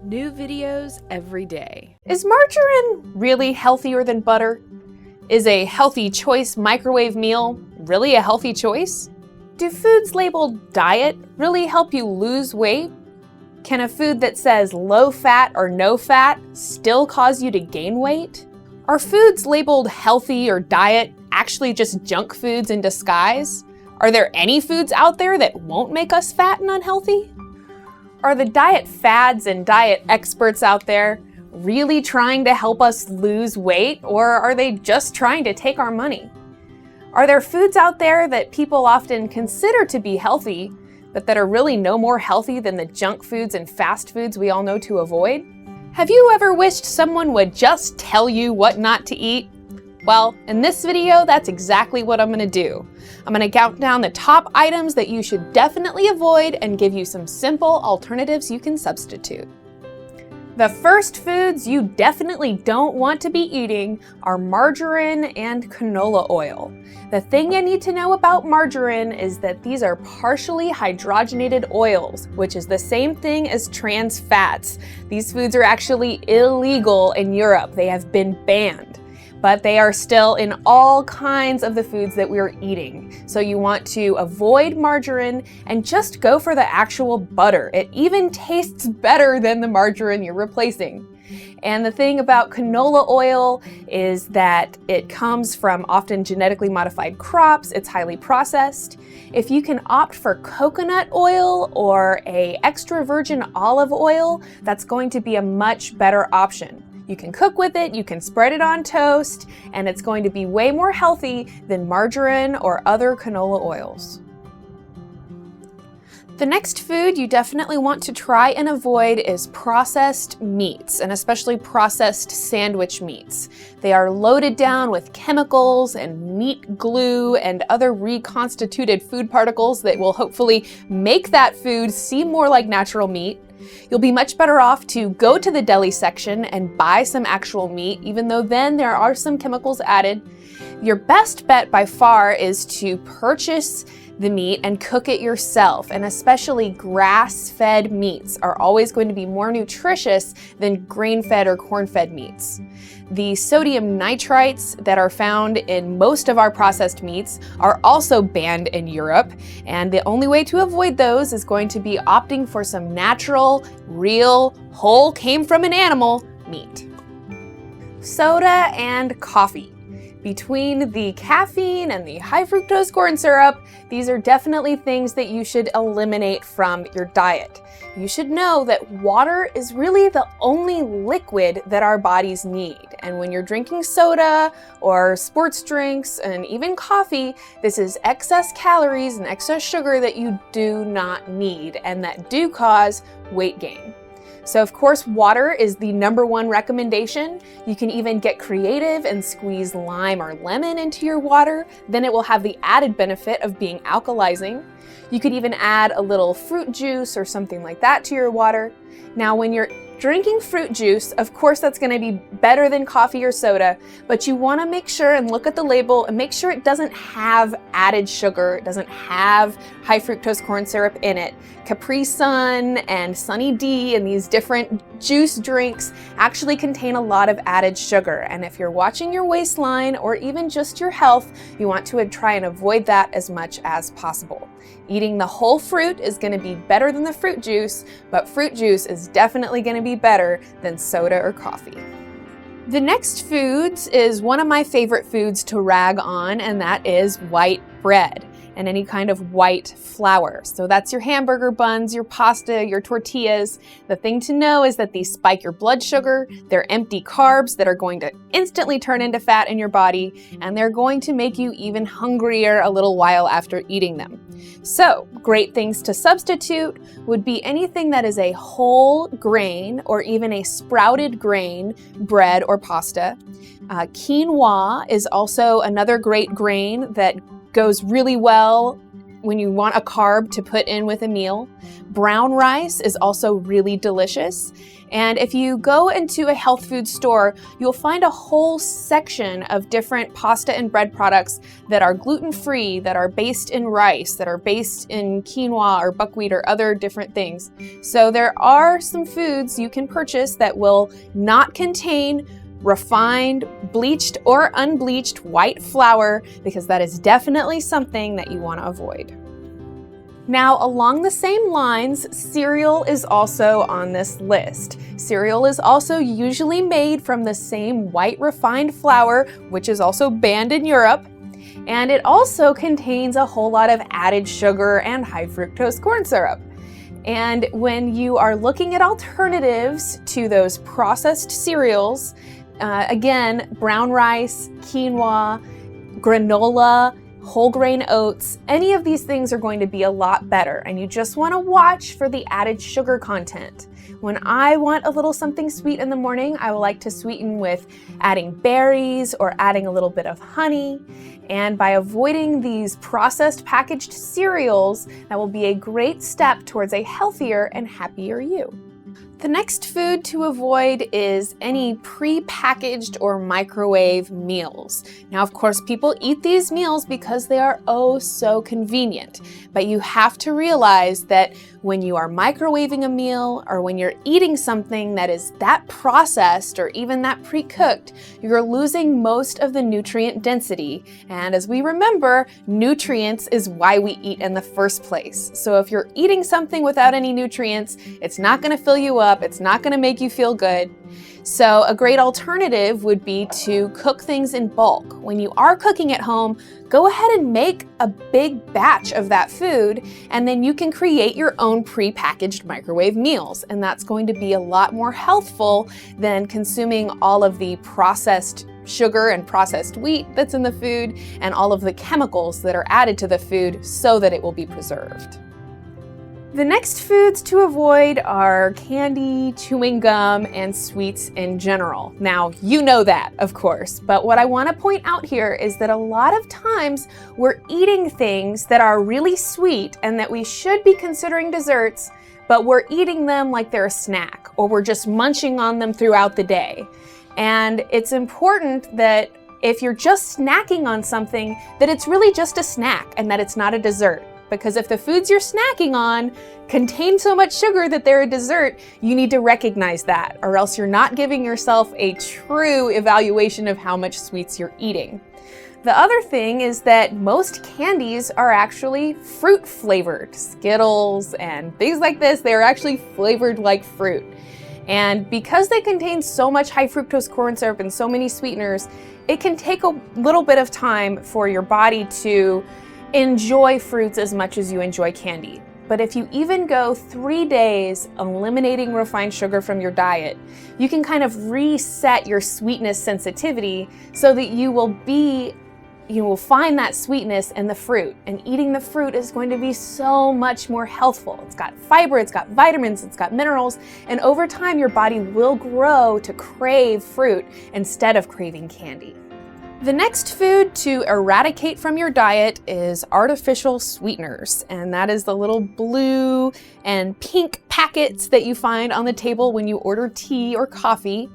New videos every day. Is margarine really healthier than butter? Is a healthy choice microwave meal really a healthy choice? Do foods labeled diet really help you lose weight? Can a food that says low fat or no fat still cause you to gain weight? Are foods labeled healthy or diet actually just junk foods in disguise? Are there any foods out there that won't make us fat and unhealthy? Are the diet fads and diet experts out there really trying to help us lose weight, or are they just trying to take our money? Are there foods out there that people often consider to be healthy, but that are really no more healthy than the junk foods and fast foods we all know to avoid? Have you ever wished someone would just tell you what not to eat? Well, in this video, that's exactly what I'm gonna do. I'm gonna count down the top items that you should definitely avoid and give you some simple alternatives you can substitute. The first foods you definitely don't want to be eating are margarine and canola oil. The thing you need to know about margarine is that these are partially hydrogenated oils, which is the same thing as trans fats. These foods are actually illegal in Europe. They have been banned, but they are still in all kinds of the foods that we're eating. So you want to avoid margarine and just go for the actual butter. It even tastes better than the margarine you're replacing. And the thing about canola oil is that it comes from often genetically modified crops. It's highly processed. If you can opt for coconut oil or an extra virgin olive oil, that's going to be a much better option. You can cook with it, you can spread it on toast, and it's going to be way more healthy than margarine or other canola oils. The next food you definitely want to try and avoid is processed meats, and especially processed sandwich meats. They are loaded down with chemicals and meat glue and other reconstituted food particles that will hopefully make that food seem more like natural meat. You'll be much better off to go to the deli section and buy some actual meat, even though then there are some chemicals added. Your best bet by far is to purchase the meat and cook it yourself, and especially grass-fed meats are always going to be more nutritious than grain-fed or corn-fed meats. The sodium nitrites that are found in most of our processed meats are also banned in Europe, and the only way to avoid those is going to be opting for some natural, real, whole, came from an animal meat. Soda and coffee. Between the caffeine and the high fructose corn syrup, these are definitely things that you should eliminate from your diet. You should know that water is really the only liquid that our bodies need. And when you're drinking soda or sports drinks and even coffee, this is excess calories and excess sugar that you do not need and that do cause weight gain. So of course, water is the #1 recommendation. You can even get creative and squeeze lime or lemon into your water. Then it will have the added benefit of being alkalizing. You could even add a little fruit juice or something like that to your water. Now, when you're drinking fruit juice, of course that's going to be better than coffee or soda, but you want to make sure and look at the label and make sure it doesn't have added sugar, it doesn't have high fructose corn syrup in it. Capri Sun and Sunny D and these different juice drinks actually contain a lot of added sugar, and if you're watching your waistline or even just your health, you want to try and avoid that as much as possible. Eating the whole fruit is going to be better than the fruit juice, but fruit juice is definitely going to be better than soda or coffee. The next foods is one of my favorite foods to rag on, and that is white bread and any kind of white flour. So that's your hamburger buns, your pasta, your tortillas. The thing to know is that these spike your blood sugar, they're empty carbs that are going to instantly turn into fat in your body, and they're going to make you even hungrier a little while after eating them. So great things to substitute would be anything that is a whole grain or even a sprouted grain bread or pasta. Quinoa is also another great grain that goes really well when you want a carb to put in with a meal. Brown rice is also really delicious. And if you go into a health food store, you'll find a whole section of different pasta and bread products that are gluten-free, that are based in rice, that are based in quinoa or buckwheat or other different things. So there are some foods you can purchase that will not contain refined, bleached, or unbleached white flour, because that is definitely something that you want to avoid. Now, along the same lines, cereal is also on this list. Cereal is also usually made from the same white refined flour, which is also banned in Europe, and it also contains a whole lot of added sugar and high fructose corn syrup. And when you are looking at alternatives to those processed cereals, again, brown rice, quinoa, granola, whole grain oats, any of these things are going to be a lot better, and you just want to watch for the added sugar content. When I want a little something sweet in the morning, I would like to sweeten with adding berries or adding a little bit of honey. And by avoiding these processed packaged cereals, that will be a great step towards a healthier and happier you. The next food to avoid is any pre-packaged or microwave meals. Now, of course, people eat these meals because they are oh so convenient, but you have to realize that when you are microwaving a meal or when you're eating something that is that processed or even that pre-cooked, you're losing most of the nutrient density. And as we remember, nutrients is why we eat in the first place. So if you're eating something without any nutrients, it's not going to fill you up. It's not going to make you feel good. So a great alternative would be to cook things in bulk. When you are cooking at home, go ahead and make a big batch of that food, and then you can create your own pre-packaged microwave meals. And that's going to be a lot more healthful than consuming all of the processed sugar and processed wheat that's in the food and all of the chemicals that are added to the food so that it will be preserved. The next foods to avoid are candy, chewing gum, and sweets in general. Now, you know that, of course, but what I want to point out here is that a lot of times we're eating things that are really sweet and that we should be considering desserts, but we're eating them like they're a snack, or we're just munching on them throughout the day. And it's important that if you're just snacking on something, that it's really just a snack and that it's not a dessert. Because if the foods you're snacking on contain so much sugar that they're a dessert, you need to recognize that, or else you're not giving yourself a true evaluation of how much sweets you're eating. The other thing is that most candies are actually fruit flavored. Skittles and things like this, they're actually flavored like fruit. And because they contain so much high fructose corn syrup and so many sweeteners, it can take a little bit of time for your body to enjoy fruits as much as you enjoy candy. But if you even go 3 days eliminating refined sugar from your diet, you can kind of reset your sweetness sensitivity so that you will find that sweetness in the fruit. And eating the fruit is going to be so much more healthful. It's got fiber, it's got vitamins, it's got minerals, and over time your body will grow to crave fruit instead of craving candy. The next food to eradicate from your diet is artificial sweeteners, and that is the little blue and pink packets that you find on the table when you order tea or coffee.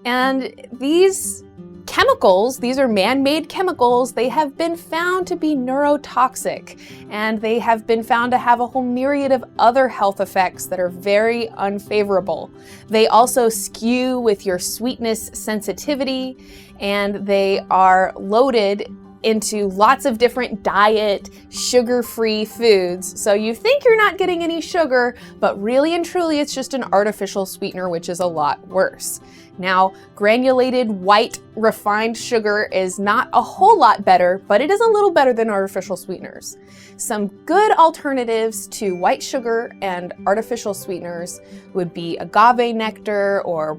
And these chemicals, these are man-made chemicals, they have been found to be neurotoxic, and they have been found to have a whole myriad of other health effects that are very unfavorable. They also skew with your sweetness sensitivity, and they are loaded into lots of different diet, sugar-free foods. So you think you're not getting any sugar, but really and truly it's just an artificial sweetener, which is a lot worse. Now, granulated white refined sugar is not a whole lot better, but it is a little better than artificial sweeteners. Some good alternatives to white sugar and artificial sweeteners would be agave nectar or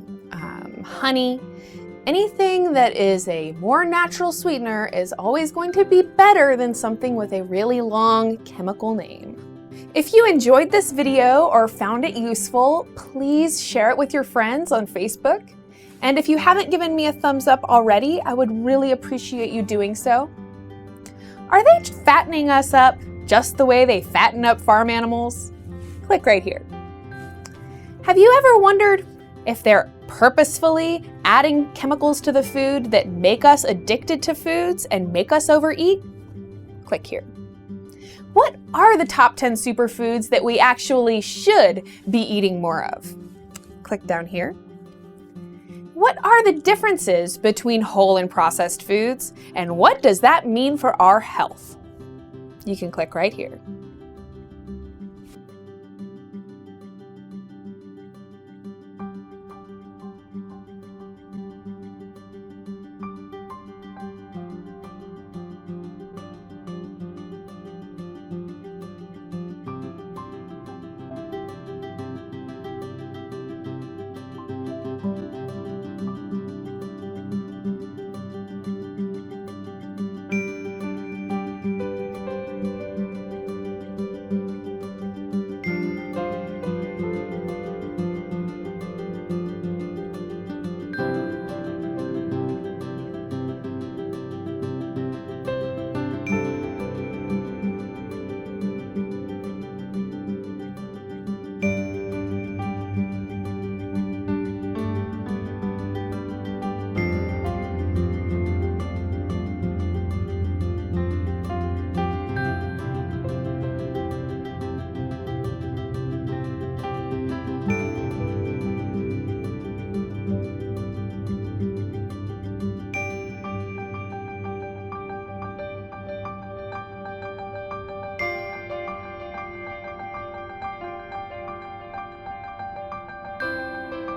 honey. Anything that is a more natural sweetener is always going to be better than something with a really long chemical name. If you enjoyed this video or found it useful, please share it with your friends on Facebook. And if you haven't given me a thumbs up already, I would really appreciate you doing so. Are they fattening us up? just the way they fatten up farm animals? Click right here. Have you ever wondered if they're purposefully adding chemicals to the food that make us addicted to foods and make us overeat? Click here. What are the top 10 superfoods that we actually should be eating more of? Click down here. What are the differences between whole and processed foods, and what does that mean for our health? You can click right here.